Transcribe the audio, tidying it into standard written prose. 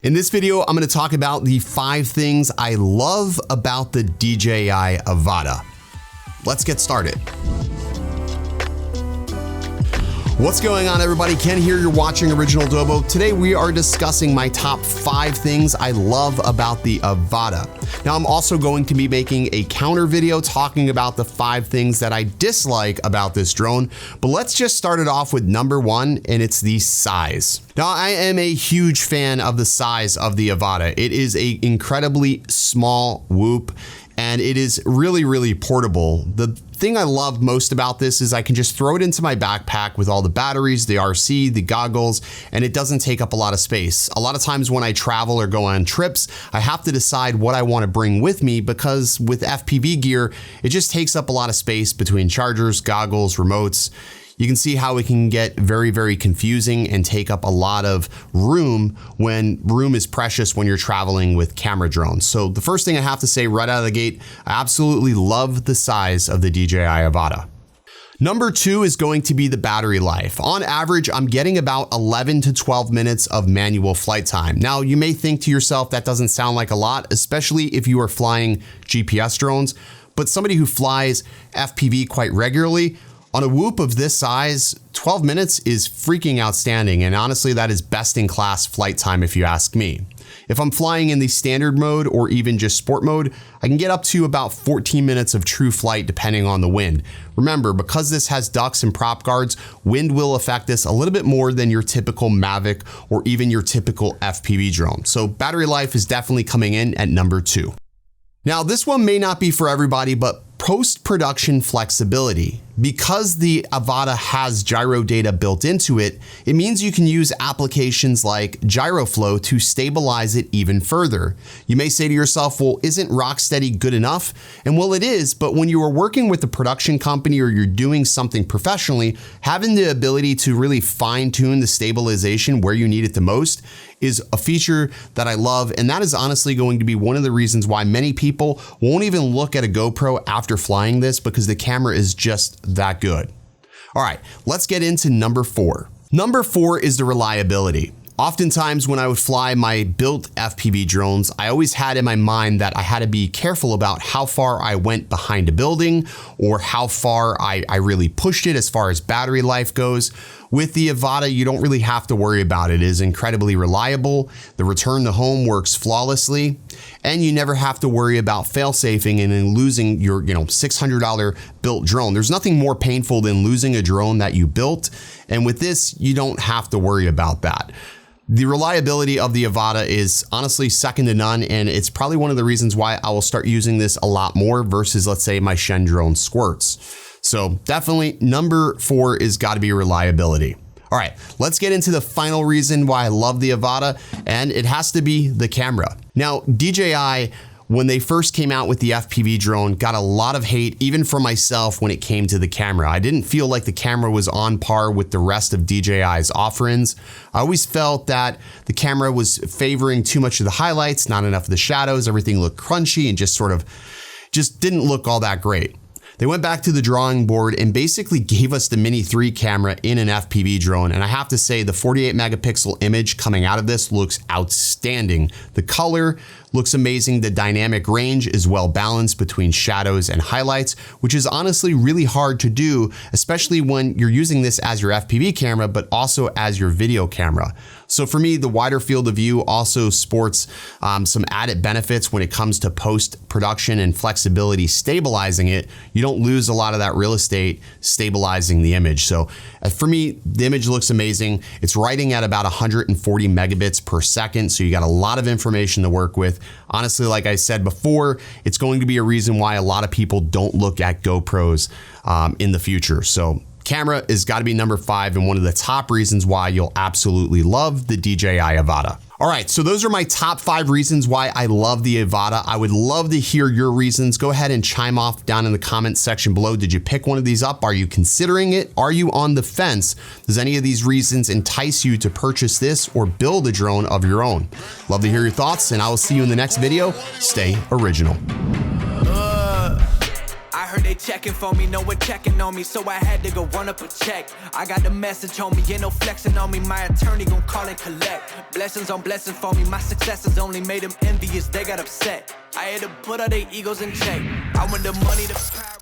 In this video, I'm going to talk about the 5 things I love about the DJI Avata. Let's get started. What's going on, everybody? Ken here, you're watching OriginaldoBo. Today we are discussing my top 5 things I love about the Avata. Now I'm also going to be making a counter video talking about the 5 things that I dislike about this drone, but let's just start it off with number 1, and it's the size. Now I am a huge fan of the size of the Avata. It is an incredibly small whoop, and it is really portable. The thing I love most about this is I can just throw it into my backpack with all the batteries, the RC, the goggles, and it doesn't take up a lot of space. A lot of times when I travel or go on trips, I have to decide what I want to bring with me because with FPV gear, it just takes up a lot of space between chargers, goggles, remotes. You can see how it can get very confusing and take up a lot of room when room is precious when you're traveling with camera drones. So the first thing I have to say right out of the gate, I absolutely love the size of the DJI Avata. Number 2 is going to be the battery life. On average, I'm getting about 11 to 12 minutes of manual flight time. Now, you may think to yourself that doesn't sound like a lot, especially if you are flying GPS drones, but somebody who flies FPV quite regularly, on a whoop of this size, 12 minutes is freaking outstanding, and honestly that is best in class flight time if you ask me. If I'm flying in the standard mode or even just sport mode, I can get up to about 14 minutes of true flight depending on the wind. Remember, because this has ducks and prop guards, wind will affect this a little bit more than your typical Mavic or even your typical FPV drone. So battery life is definitely coming in at number 2. Now this one may not be for everybody, but post-production flexibility. Because the Avata has gyro data built into it, it means you can use applications like GyroFlow to stabilize it even further. You may say to yourself, well, isn't Rocksteady good enough? And well, it is, but when you are working with a production company or you're doing something professionally, having the ability to really fine-tune the stabilization where you need it the most is a feature that I love, and that is honestly going to be one of the reasons why many people won't even look at a GoPro after flying this, because the camera is just that good. All right, let's get into number 4. Number 4 is the reliability. Oftentimes when I would fly my built FPV drones, I always had in my mind that I had to be careful about how far I went behind a building or how far I really pushed it as far as battery life goes. With the Avata, you don't really have to worry about it. It is incredibly reliable. The return to home works flawlessly, and you never have to worry about fail-safing and then losing your $600 built drone. There's nothing more painful than losing a drone that you built, and with this, you don't have to worry about that. The reliability of the Avata is honestly second to none, and it's probably one of the reasons why I will start using this a lot more versus, let's say, my Shen drone Squirts. So definitely number 4 is got to be reliability. All right, let's get into the final reason why I love the Avata, and it has to be the camera. Now, DJI, when they first came out with the FPV drone, got a lot of hate, even from myself, when it came to the camera. I didn't feel like the camera was on par with the rest of DJI's offerings. I always felt that the camera was favoring too much of the highlights, not enough of the shadows. Everything looked crunchy and just didn't look all that great. They went back to the drawing board and basically gave us the Mini 3 camera in an FPV drone. And I have to say the 48 megapixel image coming out of this looks outstanding. The color looks amazing. The dynamic range is well balanced between shadows and highlights, which is honestly really hard to do, especially when you're using this as your FPV camera, but also as your video camera. So for me, the wider field of view also sports some added benefits when it comes to post-production and flexibility stabilizing it. You don't lose a lot of that real estate stabilizing the image. So for me, the image looks amazing. It's writing at about 140 megabits per second, so you got a lot of information to work with. Honestly, like I said before, it's going to be a reason why a lot of people don't look at GoPros in the future. So camera has got to be number 5 and one of the top reasons why you'll absolutely love the DJI Avata. All right, so those are my top 5 reasons why I love the Avata. I would love to hear your reasons. Go ahead and chime off down in the comments section below. Did you pick one of these up? Are you considering it? Are you on the fence? Does any of these reasons entice you to purchase this or build a drone of your own? Love to hear your thoughts, and I will see you in the next video. Stay original. I heard they checking for me, no one checking on me, so I had to go run up a check. I got the message on me, ain't no flexing on me, my attorney gon' call and collect. Blessings on blessings for me, my successes only made them envious, they got upset. I had to put all their egos in check. I want the money, the power.